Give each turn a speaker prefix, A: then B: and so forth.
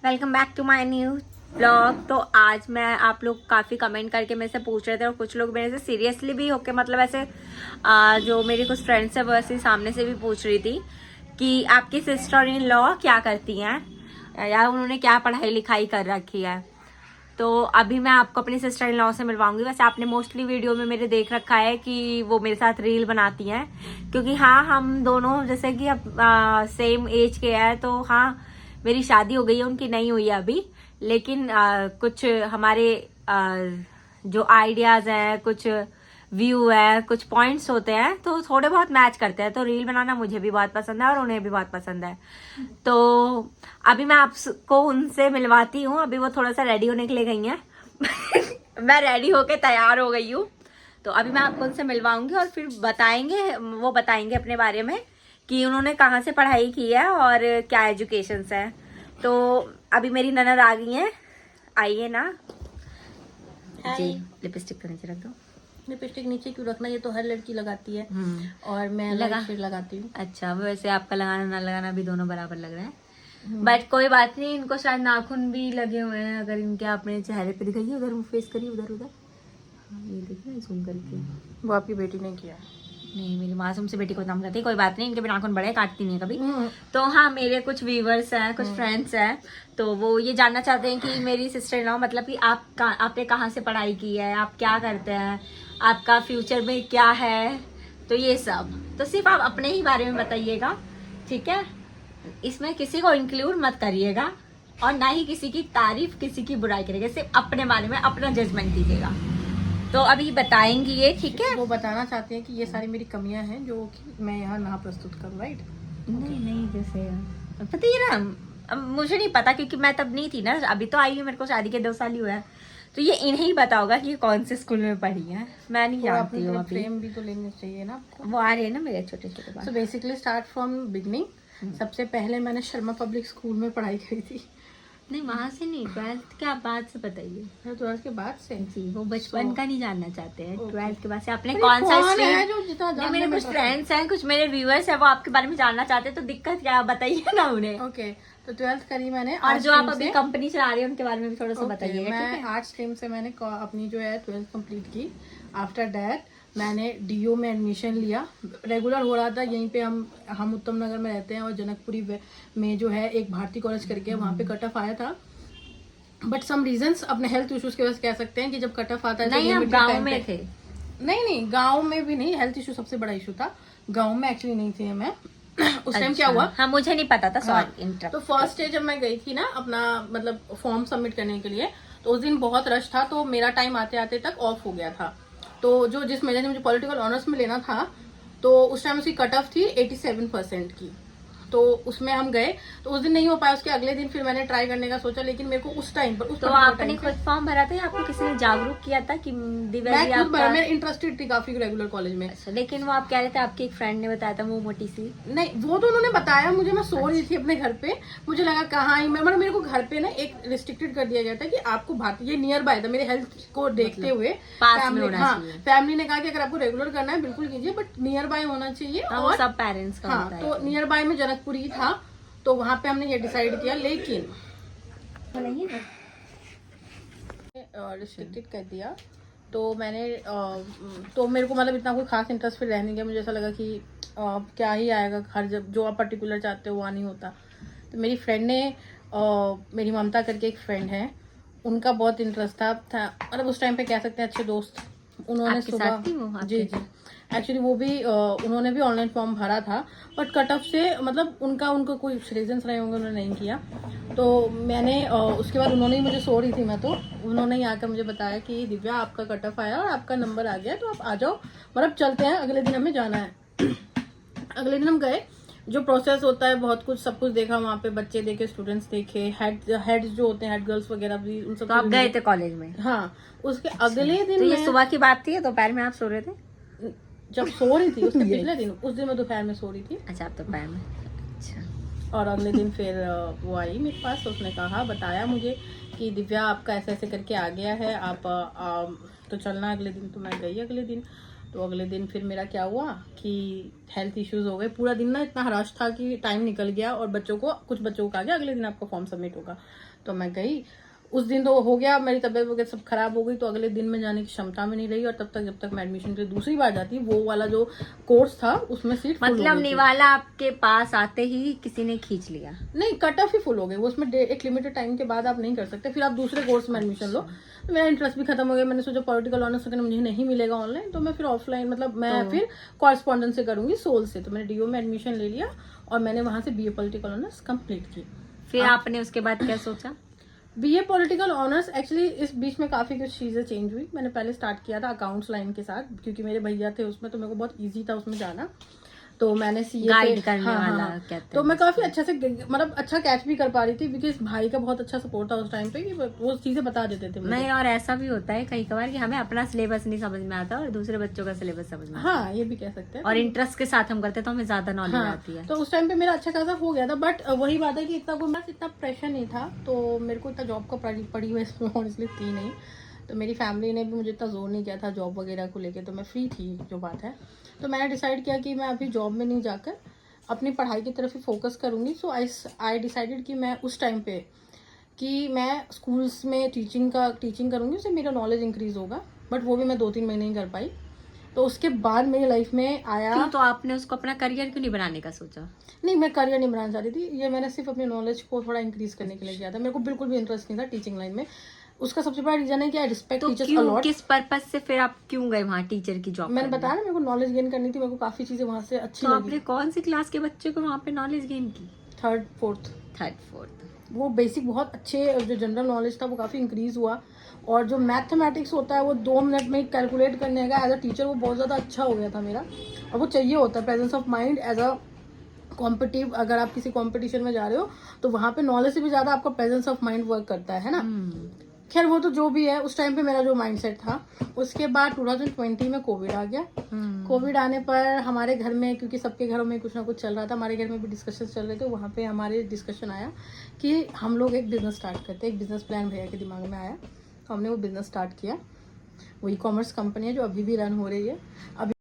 A: Welcome back to my new blog. तो आज मैं आप लोग काफ़ी कमेंट करके मेरे से पूछ रहे थे और कुछ लोग मेरे से सीरियसली भी होके मतलब ऐसे जो मेरी कुछ फ्रेंड्स है वो ऐसे सामने से भी पूछ रही थी कि आपकी सिस्टर इन लॉ क्या करती हैं या उन्होंने क्या पढ़ाई लिखाई कर रखी है। तो अभी मैं आपको अपनी सिस्टर इन लॉ से मिलवाऊंगी। वैसे आपने मोस्टली वीडियो में मेरे देख रखा है कि वो मेरे साथ रील बनाती हैं, क्योंकि हाँ हम दोनों जैसे कि अब सेम एज के हैं। तो हाँ मेरी शादी हो गई है, उनकी नहीं हुई है अभी, लेकिन कुछ हमारे जो आइडियाज हैं, कुछ व्यू है, कुछ पॉइंट्स होते हैं तो थोड़े बहुत मैच करते हैं। तो रील बनाना मुझे भी बहुत पसंद है और उन्हें भी बहुत पसंद है। तो अभी मैं आपको उनसे मिलवाती हूँ। अभी वो थोड़ा सा रेडी होने के लिए गई हैं मैं रेडी होके तैयार हो गई हूँ। तो अभी मैं आपको उनसे मिलवाऊंगी और फिर वो बताएंगे अपने बारे में कि उन्होंने कहाँ से पढ़ाई की है और क्या एजुकेशन है। तो अभी मेरी ननद आ गई हैं, आइए ना जी। लिपस्टिक का नीचे रख दो।
B: लिपस्टिक नीचे क्यों रखना, ये तो हर लड़की लगाती है और मैं लगाती हूँ।
A: अच्छा, वैसे आपका लगाना ना लगाना भी दोनों बराबर लग रहा है, बट कोई बात नहीं। इनको शायद नाखून भी लगे हुए हैं, अगर इनके अपने चेहरे पे दिखाइए, उधर फेस करिए, उधर उधर ये देखिए जूम करके।
B: वो आपकी बेटी ने किया?
A: नहीं, मेरी मासूम से बेटी को काम करती है। कोई बात नहीं, इनके भी नाखून बड़े, काटती नहीं है कभी। तो हाँ, मेरे कुछ व्यूवर्स हैं, कुछ फ्रेंड्स हैं, तो वो ये जानना चाहते हैं कि मेरी सिस्टर इन लॉ मतलब कि आपने कहाँ से पढ़ाई की है, आप क्या करते हैं, आपका फ्यूचर में क्या है। तो ये सब तो सिर्फ आप अपने ही बारे में बताइएगा, ठीक है। इसमें किसी को इंक्लूड मत करिएगा और ना ही किसी की तारीफ, किसी की बुराई करिएगा। सिर्फ अपने बारे में अपना जजमेंट दीजिएगा। तो अभी बताएंगी ये, ठीक है।
B: वो बताना चाहते हैं कि ये सारी मेरी कमियां हैं जो कि मैं यहाँ ना प्रस्तुत करूँ, राइट?
A: नहीं जैसे पता ही ना, अब मुझे नहीं पता क्योंकि मैं तब नहीं थी ना, अभी तो आई हूँ, मेरे को शादी के 2 साल ही हुआ है। तो ये इन्हें ही पता होगा कि ये कौन से स्कूल में पढ़ी है, मैं नहीं जानती हूँ। अभी
B: फ्रेम भी तो लेने चाहिए ना आपको।
A: वो आ रहे हैं ना मेरे छोटे छोटे बाल।
B: So basically start from beginning. सबसे पहले मैंने शर्मा पब्लिक स्कूल में पढ़ाई करी थी।
A: नहीं, वहां से नहीं, 12th के बाद से बताइए।
B: 12th के बाद से
A: जी, वो बचपन का नहीं जानना चाहते हैं। 12th के बाद से आपने
B: अरे
A: कौन सा
B: कौन
A: स्ट्रीम
B: है जो जितना जानने
A: मेरे
B: में
A: कुछ फ्रेंड्स हैं, कुछ मेरे व्यूअर्स हैं, वो आपके बारे में जानना चाहते हैं। तो दिक्कत क्या है, बताइए ना उन्हें।
B: ओके, तो 12th करी मैंने।
A: और जो आप अभी कंपनी चला रही है उनके बारे में भी थोड़ा सा बताइएगा।
B: मैं आर्ट स्ट्रीम से मैंने अपनी जो है 12th कंप्लीट की। आफ्टर दैट मैंने डीओ में एडमिशन लिया। रेगुलर हो रहा था यहीं पे, हम उत्तम नगर में रहते हैं और जनकपुरी में जो है एक भारती कॉलेज करके, वहाँ पे कट ऑफ आया था। बट सम रीजंस अपने हेल्थ इश्यूज की वजह से कह सकते हैं कि जब कट ऑफ आता है
A: नहीं, आप गाँव में थे?
B: नहीं, गाँव में भी नहीं, हेल्थ इशू सबसे बड़ा इशू था। गाँव में एक्चुअली नहीं थी मैं उस टाइम। क्या हुआ?
A: हाँ, मुझे नहीं पता था, सॉरी इंटरप्ट।
B: तो फर्स्ट डे जब मैं गई थी ना अपना मतलब फॉर्म सबमिट करने के लिए, तो उस दिन बहुत रश था, तो मेरा टाइम आते आते तक ऑफ हो गया था। तो जिस महीने मुझे पॉलिटिकल ऑनर्स में लेना था, तो उस टाइम उसकी कट ऑफ थी 87% की। तो उसमें हम गए, तो उस दिन नहीं हो पाया। उसके अगले दिन फिर मैंने ट्राई करने का सोचा, लेकिन मेरे को उस टाइम पर
A: तो आपने खुद फॉर्म भरा था या आपको किसी ने जागरूक किया था कि दिव्या जी आपका?
B: मैं इंटरेस्टेड थी काफी रेगुलर कॉलेज में।
A: अच्छा, लेकिन वो आप कह रहे थे आपकी एक फ्रेंड ने बताया था, वो मोटी सी।
B: नहीं, वो तो उन्होंने बताया मुझे, मैं सो रही थी अपने घर पे। मुझे लगा कहाँ ही मैं, मतलब मेरे को घर पे ना एक रिस्ट्रिक्टेड कर दिया गया था कि आपको ये नियर बाय था, मेरे हेल्थ को देखते हुए फैमिली ने कहा कि अगर आपको रेगुलर करना है बिल्कुल कीजिए, बट नियर बाय होना चाहिए। और सब
A: पेरेंट्स का होता है।
B: तो नियर बाय में जनकपुरी था, तो वहां पे हमने ये डिसाइड किया। लेकिन रिस्ट्रिक्टेड कर दिया, तो मैंने तो मेरे को मतलब इतना कोई खास इंटरेस्ट फिर रह नहीं गया। मुझे ऐसा लगा कि क्या ही आएगा, हर जब जो आप पर्टिकुलर चाहते हो वहाँ नहीं होता। तो मेरी फ्रेंड ने मेरी ममता करके एक फ्रेंड है, उनका बहुत इंटरेस्ट था मतलब उस टाइम पे कह सकते हैं अच्छे दोस्त। उन्होंने सुबह जी एक्चुअली वो भी उन्होंने भी ऑनलाइन फॉर्म भरा था, बट कट ऑफ से मतलब उनको कोई रीजंस रहे होंगे, उन्होंने नहीं किया। तो मैंने उसके बाद उन्होंने ही मुझे सो रही थी मैं, तो उन्होंने ही आकर मुझे बताया कि दिव्या आपका कट ऑफ आया और आपका नंबर आ गया, तो आप आ जाओ, मतलब चलते हैं, अगले दिन हमें जाना है। अगले दिन हम गए। जो प्रोसेस होता है बहुत कुछ, सब कुछ देखा वहाँ पे, बच्चे देखे, स्टूडेंट्स देखे, हेड्स जो होते हैं, हेड गर्ल्स वगैरह भी, उन सब।
A: तो आप गए थे कॉलेज में?
B: हाँ, उसके अगले दिन।
A: तो ये सुबह की बात थी या दोपहर में आप सो रहे थे?
B: जब सो रही थी उसके पिछले दिन, उस दिन मैं दोपहर में सो रही थी।
A: अच्छा, आप दोपहर में। अच्छा।
B: और अगले दिन फिर वो आई मेरे पास, उसने कहा, बताया मुझे कि दिव्या आपका ऐसे ऐसे करके आ गया है, आप तो चलना अगले दिन। तो मैं गई अगले दिन। तो अगले दिन फिर मेरा क्या हुआ कि हेल्थ इश्यूज हो गए। पूरा दिन ना इतना हराश था कि टाइम निकल गया, और कुछ बच्चों को कहा गया अगले दिन आपका फॉर्म सबमिट होगा। तो मैं गई, उस दिन तो हो गया, मेरी तबीयत वगैरह सब खराब हो गई, तो अगले दिन में जाने की क्षमता में नहीं रही। और जब तक मैं एडमिशन के लिए दूसरी बार जाती, वो वाला जो कोर्स था उसमें सीट फुल हो
A: मतलब
B: गई थी।
A: निवाला आपके पास आते ही किसी ने खींच लिया?
B: नहीं, कट ऑफ ही फुल हो गई वो, उसमें एक लिमिटेड टाइम के बाद आप नहीं कर सकते, फिर आप दूसरे कोर्स में एडमिशन लो। तो मेरा इंटरेस्ट भी खत्म हो गया। मैंने सोचा पॉलिटिकल ऑनर्स अगर मुझे नहीं मिलेगा ऑनलाइन, तो मैं फिर ऑफलाइन, मतलब मैं फिर कॉरेस्पॉन्डेंस से करूंगी सोल से। तो मैंने डीओ में एडमिशन ले लिया और मैंने वहां से बीए पॉलिटिकल ऑनर्स कंप्लीट की।
A: फिर आपने उसके बाद क्या सोचा?
B: बीए पॉलिटिकल ऑनर्स, एक्चुअली इस बीच में काफी कुछ चीजें चेंज हुई। मैंने पहले स्टार्ट किया था अकाउंट्स लाइन के साथ, क्योंकि मेरे भैया थे उसमें, तो मेरे को बहुत इजी था उसमें जाना। तो मैंने सीए
A: गाइड करने वाला कहते हैं।
B: तो मैं काफी अच्छे से, मतलब अच्छा कैच भी कर पा रही थी, बिकॉज भाई का बहुत अच्छा सपोर्ट था उस टाइम पे कि वो चीजें बता देते थे मुझे।
A: नहीं, और ऐसा भी होता है कई कबार कि हमें अपना सिलेबस नहीं समझ में आता और दूसरे बच्चों का सिलेबस समझ में आता है।
B: हाँ, ये भी कह सकते हैं।
A: और इंटरेस्ट के साथ हम करते हैं तो हमें ज्यादा नॉलेज आती है।
B: तो उस टाइम पे मेरा अच्छा खासा हो गया था, बट वही बात है कि इतना प्रेशर नहीं था, तो मेरे को इतना जॉब का पड़ी हुई इसमें ऑनेस्टली थी नहीं। तो मेरी फैमिली ने भी मुझे इतना जोर नहीं किया था जॉब वगैरह को लेके, तो मैं फ्री थी जो बात है। तो मैंने डिसाइड किया कि मैं अभी जॉब में नहीं जाकर अपनी पढ़ाई की तरफ ही फोकस करूँगी। सो आई डिसाइडेड कि मैं उस टाइम पे कि मैं स्कूल्स में टीचिंग करूँगी, उससे मेरा नॉलेज इंक्रीज होगा। बट वो भी मैं 2-3 महीने ही कर पाई। तो उसके बाद मेरी लाइफ में आया।
A: क्यों? तो आपने उसको अपना करियर क्यों नहीं बनाने का सोचा?
B: नहीं, मैं करियर नहीं बनाना चाहती थी, ये मैंने सिर्फ अपनी नॉलेज को थोड़ा इंक्रीज करने के लिए किया था। मेरे को बिल्कुल भी इंटरेस्ट नहीं था टीचिंग लाइन में। उसका सबसे बड़ा रीजन है कि I respect teachers a lot.
A: किस पर्पस से फिर आप क्यों गए वहाँ टीचर की जॉब?
B: मैंने बताया ना, मेरे को नॉलेज गेन करनी थी, मेरे को काफी चीजें वहां से अच्छी
A: तो
B: लगी।
A: आपने कौन सी क्लास के बच्चे को वहाँ पे नॉलेज गेन की?
B: Third fourth. वो बेसिक बहुत अच्छे, जो जनरल नॉलेज था वो काफी इंक्रीज हुआ। और जो मैथमेटिक्स होता है वो 2 मिनट में कैलकुलेट करने का एज अ टीचर वो बहुत ज्यादा अच्छा हो गया था मेरा। और वो चाहिए होता है, presence of mind as a competitive. अगर आप किसी कंपटीशन में जा रहे हो तो वहां पे नॉलेज से भी ज्यादा आपका प्रेजेंस ऑफ माइंड वर्क करता है ना। खैर, वो तो जो भी है, उस टाइम पे मेरा जो माइंडसेट था। उसके बाद 2020 में कोविड आ गया। कोविड आने पर हमारे घर में, क्योंकि सबके घरों में कुछ ना कुछ चल रहा था, हमारे घर में भी डिस्कशन चल रहे थे। वहाँ पे हमारे डिस्कशन आया कि हम लोग एक बिजनेस स्टार्ट करते हैं। एक बिजनेस प्लान भैया के दिमाग में आया, तो हमने वो बिजनेस स्टार्ट किया। वो ई-कॉमर्स कंपनी है जो अभी भी रन हो रही है। अभी